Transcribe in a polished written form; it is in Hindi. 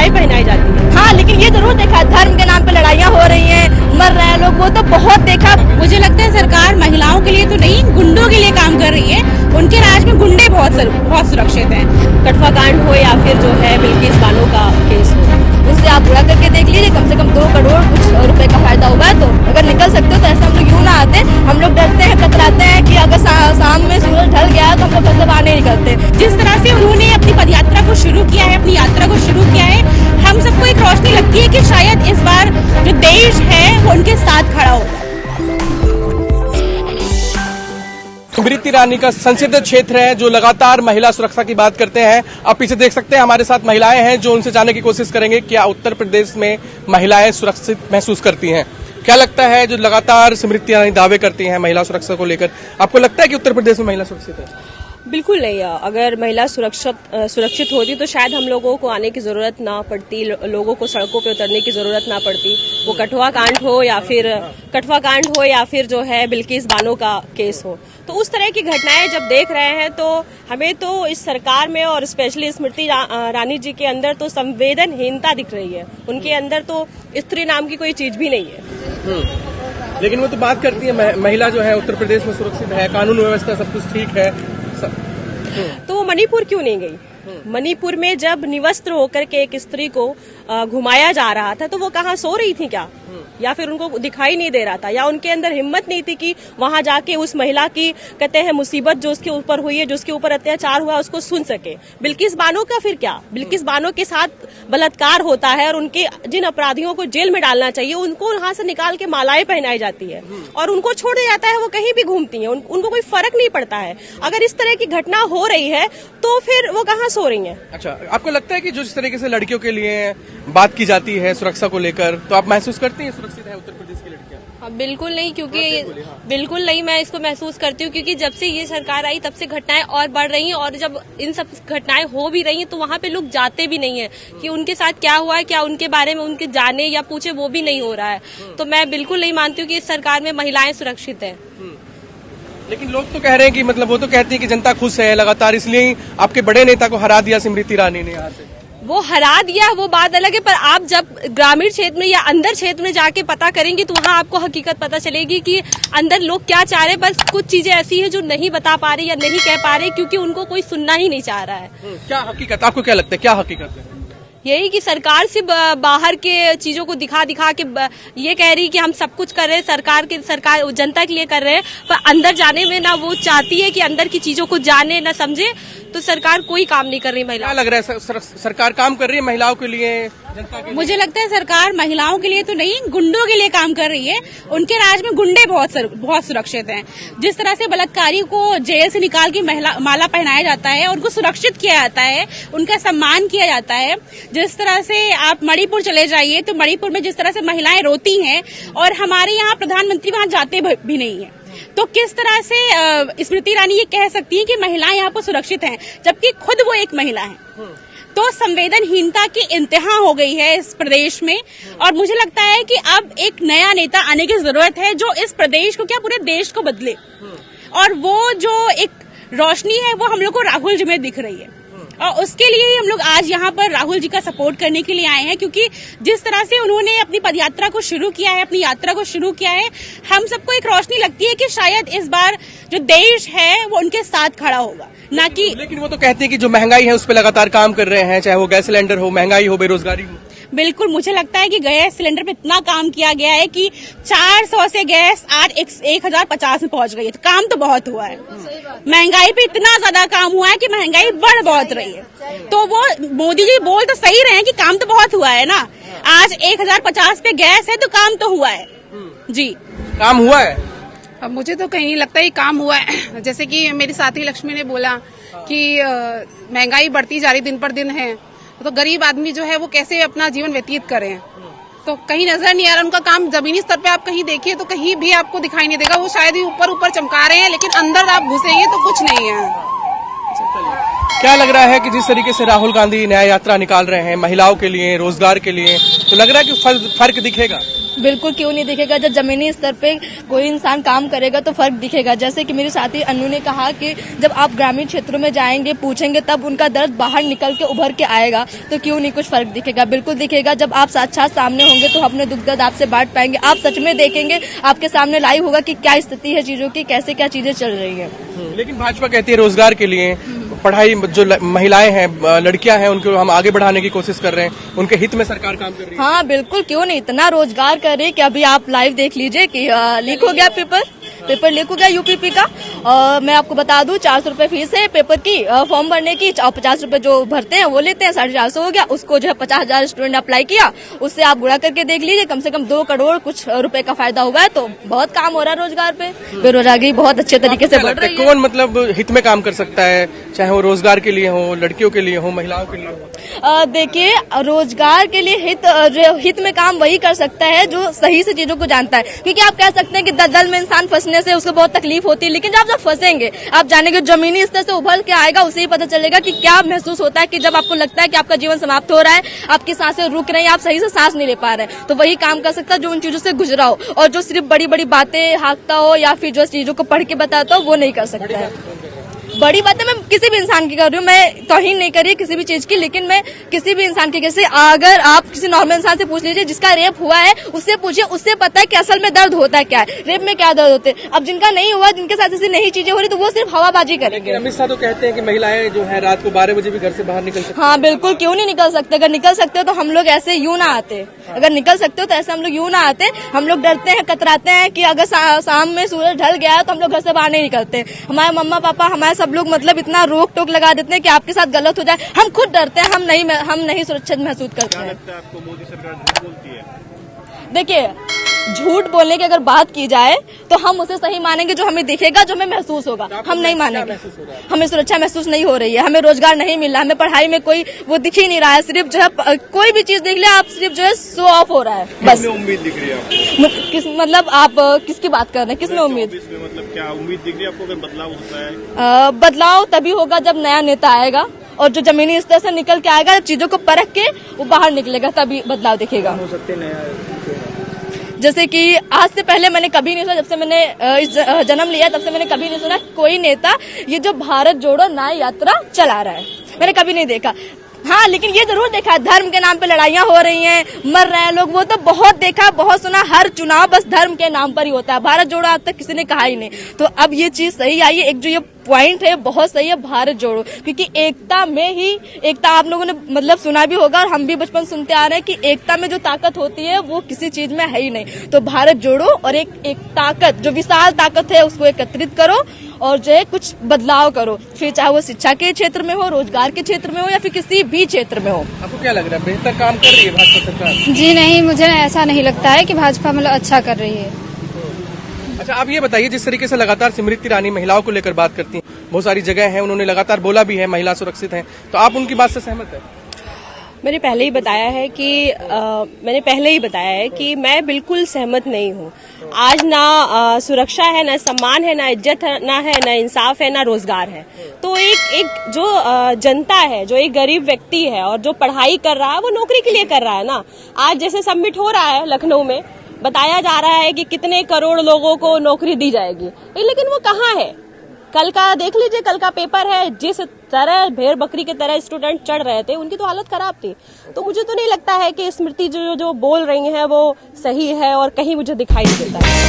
मालाएं पहनाई जाती है। हाँ, लेकिन ये जरूर देखा, धर्म के नाम पे लड़ाइयाँ हो रही हैं, मर रहे हैं लोग, वो तो बहुत देखा। मुझे लगता है सरकार महिलाओं के लिए तो नहीं, गुंडों के लिए काम कर रही है। उनके राज में गुंडे बहुत सुरक्षित हैं। कठुआ कांड हो या फिर जो है बिल्किस बानो का केस हो, उससे आप बुरा करके देख लीजिए, कम से कम 2 करोड़ कुछ रुपए का फायदा होगा। तो अगर निकल सकते हो तो ऐसा हम लोग यूं ना आते, हम लोग डरते हैं, कतराते हैं कि अगर शाम में सूरज ढल गया तो हम लोग घर से बाहर नहीं निकलते। जिस तरह से उन्होंने अपनी पदयात्रा को शुरू किया है, अपनी यात्रा को शुरू किया है, हम सबको एक रोशनी लगती है कि शायद इस बार जो देश है वो उनके साथ खड़ा होगा। स्मृति ईरानी का संसदीय क्षेत्र है जो लगातार महिला सुरक्षा की बात करते हैं। आप पीछे देख सकते हैं, हमारे साथ महिलाएं हैं जो उनसे जानने की कोशिश करेंगे क्या उत्तर प्रदेश में महिलाएं सुरक्षित महसूस करती हैं। क्या लगता है जो लगातार स्मृति ईरानी दावे करती हैं महिला सुरक्षा को लेकर, आपको लगता है कि उत्तर प्रदेश में महिला सुरक्षित है? बिल्कुल नहीं। अगर महिला सुरक्षित होती तो शायद हम लोगों को आने की जरूरत ना पड़ती, लोगों को सड़कों पे उतरने की जरूरत ना पड़ती। वो कठुआ कांड हो या फिर जो है बिल्किस बानो का केस हो, तो उस तरह की घटनाएं जब देख रहे हैं तो हमें तो इस सरकार में और स्पेशली स्मृति ईरानी जी के अंदर तो संवेदनहीनता दिख रही है। उनके अंदर तो स्त्री नाम की कोई चीज भी नहीं है। लेकिन वो तो बात करती है महिला जो है उत्तर प्रदेश में सुरक्षित है, कानून व्यवस्था सब कुछ ठीक है। तो वो मणिपुर क्यों नहीं गई? मणिपुर में जब निवस्त्र होकर के एक स्त्री को घुमाया जा रहा था तो वो कहाँ सो रही थी क्या? या फिर उनको दिखाई नहीं दे रहा था, या उनके अंदर हिम्मत नहीं थी कि वहां जाके उस महिला की कहते हैं मुसीबत जो उसके ऊपर हुई है, जो उसके ऊपर अत्याचार हुआ उसको सुन सके। बिल्किस बानो का फिर क्या? बिल्किस बानो के साथ बलात्कार होता है और उनके जिन अपराधियों को जेल में डालना चाहिए उनको वहां से निकाल के मालाएं पहनाई जाती है और उनको छोड़ दिया जाता है, वो कहीं भी घूमती है, उनको कोई फर्क नहीं पड़ता है। अगर इस तरह की घटना हो रही है तो फिर वो कहाँ सो रही है? अच्छा, आपको लगता है कि जो इस तरीके से लड़कियों के लिए बात की जाती है सुरक्षा को लेकर, तो आप महसूस करती हैं सुरक्षित है उत्तर प्रदेश की लड़कियां? हाँ, बिल्कुल नहीं, क्योंकि बिल्कुल नहीं, मैं इसको महसूस करती हूँ क्योंकि जब से ये सरकार आई तब से घटनाएं और बढ़ रही हैं और जब इन सब घटनाएं हो भी रही हैं तो वहाँ पे लोग जाते भी नहीं है कि उनके साथ क्या हुआ है, क्या उनके बारे में उनके जाने या पूछे, वो भी नहीं हो रहा है। तो मैं बिल्कुल नहीं मानती हूँ कि इस सरकार में महिलाएं सुरक्षित है। लेकिन लोग तो कह रहे हैं कि मतलब वो तो कहती है कि जनता खुश है लगातार, इसलिए ही आपके बड़े नेता को हरा दिया स्मृति ईरानी ने यहाँ से। वो हरा दिया वो बात अलग है, पर आप जब ग्रामीण क्षेत्र में या अंदर क्षेत्र में जाके पता करेंगे तो वहाँ आपको हकीकत पता चलेगी कि अंदर लोग क्या चाह रहे हैं। बस कुछ चीजें ऐसी है जो नहीं बता पा रहे या नहीं कह पा रहे क्योंकि उनको कोई सुनना ही नहीं चाह रहा है। क्या हकीकत, आपको क्या लगता है क्या हकीकत है? यही कि सरकार सिर्फ बाहर के चीजों को दिखा के ये कह रही कि हम सब कुछ कर रहे हैं, सरकार जनता के लिए कर रहे हैं, पर अंदर जाने में ना वो चाहती है कि अंदर की चीजों को जाने ना समझे, तो सरकार कोई काम नहीं कर रही महिला। क्या लग रहा है सरकार काम कर रही है महिलाओं के लिए, जनता के लिए? मुझे लगता है सरकार महिलाओं के लिए तो नहीं, गुंडों के लिए काम कर रही है। उनके राज में गुंडे बहुत सुरक्षित हैं। जिस तरह से बलात्कारी को जेल से निकाल के माला पहनाया जाता है, उनको सुरक्षित किया जाता है, उनका सम्मान किया जाता है। जिस तरह से आप मणिपुर चले जाइए तो मणिपुर में जिस तरह से महिलाएं रोती हैं और हमारे यहाँ प्रधानमंत्री वहां जाते भी नहीं है, तो किस तरह से स्मृति ईरानी ये कह सकती हैं कि महिलाएं यहाँ पर सुरक्षित हैं जबकि खुद वो एक महिला है? तो संवेदनहीनता की इंतहा हो गई है इस प्रदेश में और मुझे लगता है कि अब एक नया नेता आने की जरूरत है जो इस प्रदेश को क्या पूरे देश को बदले। और वो जो एक रोशनी है वो हम लोग को राहुल जी में दिख रही है और उसके लिए ही हम लोग आज यहाँ पर राहुल जी का सपोर्ट करने के लिए आए हैं, क्योंकि जिस तरह से उन्होंने अपनी पदयात्रा को शुरू किया है, अपनी यात्रा को शुरू किया है, हम सबको एक रोशनी लगती है कि शायद इस बार जो देश है वो उनके साथ खड़ा होगा, ना कि। लेकिन वो तो कहते हैं कि जो महंगाई है उस पर लगातार काम कर रहे हैं, चाहे वो गैस सिलेंडर हो, महंगाई हो, बेरोजगारी हो। बिल्कुल, मुझे लगता है कि गैस सिलेंडर पे इतना काम किया गया है कि 400 से गैस आज 1050 में पहुंच गई है, तो काम तो बहुत हुआ है। महंगाई पे इतना ज्यादा काम हुआ है कि महंगाई बढ़ बहुत रही है। तो वो मोदी जी बोल तो सही रहे हैं कि काम तो बहुत हुआ है ना। आज 1050 पे गैस है तो काम तो हुआ है जी, काम हुआ है। अब मुझे तो कहीं नहीं लगता ये काम हुआ है। जैसे कि मेरी साथी लक्ष्मी ने बोला कि महंगाई बढ़ती जा रही दिन पर दिन है, तो गरीब आदमी जो है वो कैसे अपना जीवन व्यतीत करें, तो कहीं नजर नहीं आ रहा उनका काम। जमीनी स्तर पे आप कहीं देखिए तो कहीं भी आपको दिखाई नहीं देगा। वो शायद ही ऊपर ऊपर चमका रहे हैं लेकिन अंदर आप घुसेंगे तो कुछ नहीं है। क्या लग रहा है कि जिस तरीके से राहुल गांधी न्याय यात्रा निकाल रहे हैं महिलाओं के लिए, रोजगार के लिए, तो लग रहा है कि फर्क दिखेगा? बिल्कुल क्यों नहीं दिखेगा। जब जमीनी स्तर पे कोई इंसान काम करेगा तो फर्क दिखेगा। जैसे कि मेरी साथी अनु ने कहा कि जब आप ग्रामीण क्षेत्रों में जाएंगे, पूछेंगे, तब उनका दर्द बाहर निकल के उभर के आएगा। तो क्यों नहीं कुछ फर्क दिखेगा, बिल्कुल दिखेगा। जब आप साक्षात सामने होंगे तो अपने दुख दर्द आपसे बांट पाएंगे। आप सच में देखेंगे, आपके सामने लाइव होगा कि क्या स्थिति है चीजों की, कैसे क्या चीजें चल रही है। लेकिन भाजपा कहती है रोजगार के लिए, पढ़ाई, जो महिलाएं हैं, लड़कियां हैं, उनको हम आगे बढ़ाने की कोशिश कर रहे हैं, उनके हित में सरकार काम कर रही है। हाँ बिल्कुल क्यों नहीं, इतना रोजगार कर रही है कि अभी आप लाइव देख लीजिए कि लीक हो गया पेपर लीक हो गया यूपीपी का। मैं आपको बता दूं 400 रुपए फीस है पेपर की, फॉर्म भरने की, और 50 रुपए जो भरते हैं वो लेते हैं। 450 हो गया। उसको जो है 50,000 स्टूडेंट अप्लाई किया, उससे आप गुणा करके देख लीजिए, कम से कम 2 करोड़ कुछ रुपए का फायदा हुआ है। तो बहुत काम हो रहा है रोजगार पे, बेरोजगारी बहुत अच्छे तरीके से बढ़ रही है। कौन मतलब हित में काम कर सकता है, चाहे वो रोजगार के लिए हो, लड़कियों के लिए हो, महिलाओं के लिए हो? देखिए, रोजगार के लिए हित में काम वही कर सकता है जो सही से चीजों को जानता है। क्योंकि आप कह सकते हैं कि दलदल में इंसान फंसने से उसको बहुत तकलीफ होती है, लेकिन जब फंसेंगे, आप जानेंगे, जमीनी स्तर से उभर के आएगा, उसे ही पता चलेगा कि क्या महसूस होता है कि जब आपको लगता है कि आपका जीवन समाप्त हो रहा है, आपकी सांसें रुक रही हैं, आप सही से सांस नहीं ले पा रहे हैं। तो वही काम कर सकता है जो उन चीजों से गुजरा हो, और जो सिर्फ बड़ी बड़ी बातें हाँकता हो या फिर जो चीजों को पढ़ के बताता हो, वो नहीं कर सकता है। बड़ी बातें मैं किसी भी इंसान की कर रही हूँ, मैं तौहीन नहीं कर रही किसी भी चीज की, लेकिन मैं किसी भी इंसान की, जैसे अगर आप किसी नॉर्मल इंसान से पूछ लीजिए जिसका रेप हुआ है, उससे पूछिए, उससे पता है कि असल में दर्द होता है क्या है, रेप में क्या दर्द होते हैं। अब जिनका नहीं हुआ, जिनके साथ ऐसी नई चीजें हो रही, तो वो सिर्फ हवाबाजी करेंगे। अमित शाह तो कहते हैं कि महिलाएं जो है रात को 12 बजे भी घर से बाहर निकल सकती हैं। हाँ बिल्कुल क्यों नहीं निकल सकते। अगर निकल सकते हो तो हम लोग ऐसे यूं ना आते, अगर निकल सकते हो तो ऐसे हम लोग यूं ना आते। हम लोग डरते हैं, कतराते हैं कि अगर शाम में सूरज ढल गया है तो हम लोग घर से बाहर नहीं निकलते। हमारे मम्मा पापा, हमारे सब लोग मतलब इतना रोक टोक लगा देते हैं कि आपके साथ गलत हो जाए, हम खुद डरते हैं, हम नहीं सुरक्षित महसूस करते हैं। आपको मोदी सरकार झूठ बोलती है? देखिए, झूठ बोलने की अगर बात की जाए तो हम उसे सही मानेंगे जो हमें दिखेगा, जो हमें महसूस होगा। हम नहीं मानेंगे। हमें सुरक्षा महसूस नहीं हो रही है, हमें रोजगार नहीं मिल रहा, हमें पढ़ाई में कोई वो दिख ही नहीं रहा है। सिर्फ जो है कोई भी चीज देख ले आप, सिर्फ जो है शो ऑफ हो रहा है बस। उम्मीद दिख रही है आपको? मतलब आप किसकी बात कर रहे हैं, किसमें उम्मीद? मतलब क्या उम्मीद दिख रही है आपको, अगर बदलाव होता है? बदलाव तभी होगा जब नया नेता आएगा और जो जमीनी स्तर से निकल के आएगा, चीजों को परख के वो बाहर निकलेगा, तभी बदलाव दिखेगा। हो सकते नया, जैसे कि आज से पहले मैंने कभी नहीं सुना, जब से मैंने जन्म लिया तब से मैंने कभी नहीं सुना कोई नेता ये जो भारत जोड़ो न्याय यात्रा चला रहा है, मैंने कभी नहीं देखा। हाँ, लेकिन ये जरूर देखा, धर्म के नाम पे लड़ाइयाँ हो रही हैं, मर रहे हैं लोग, वो तो बहुत देखा, बहुत सुना। हर चुनाव बस धर्म के नाम पर ही होता है। भारत जोड़ो आज तक किसी ने कहा ही नहीं। तो अब ये चीज सही आई है, एक जो ये पॉइंट है बहुत सही है, भारत जोड़ो। क्योंकि एकता में ही, एकता आप लोगों ने मतलब सुना भी होगा और हम भी बचपन सुनते आ रहे हैं कि एकता में जो ताकत होती है वो किसी चीज में है ही नहीं। तो भारत जोड़ो और एक ताकत, जो विशाल ताकत है, उसको एकत्रित करो और जो है कुछ बदलाव करो, फिर चाहे वो शिक्षा के क्षेत्र में हो, रोजगार के क्षेत्र में हो, या फिर किसी भी क्षेत्र में हो। आपको क्या लग रहा है, बेहतर काम कर रही है भाजपा सरकार? जी नहीं, मुझे ऐसा नहीं लगता है कि भाजपा मतलब अच्छा कर रही है। अच्छा, आप ये बताइए, जिस तरीके से लगातार स्मृति ईरानी महिलाओं को लेकर बात करती हैं, बहुत सारी जगह है, उन्होंने लगातार बोला भी है महिला सुरक्षित है, तो आप उनकी बात से सहमत है? मैंने पहले ही बताया है कि मैं बिल्कुल सहमत नहीं हूँ। आज ना सुरक्षा है, ना सम्मान है, ना इज्जत है, ना इंसाफ है, ना रोजगार है। तो एक जो जनता है, जो एक गरीब व्यक्ति है और जो पढ़ाई कर रहा है, वो नौकरी के लिए कर रहा है ना। आज जैसे सबमिट हो रहा है लखनऊ में, बताया जा रहा है कि कितने करोड़ लोगों को नौकरी दी जाएगी, लेकिन वो कहाँ है? कल का देख लीजिए, कल का पेपर है, जिस तरह भेड़ बकरी की तरह स्टूडेंट चढ़ रहे थे, उनकी तो हालत खराब थी। तो मुझे तो नहीं लगता है कि स्मृति जो बोल रही है वो सही है, और कहीं मुझे दिखाई नहीं देता है।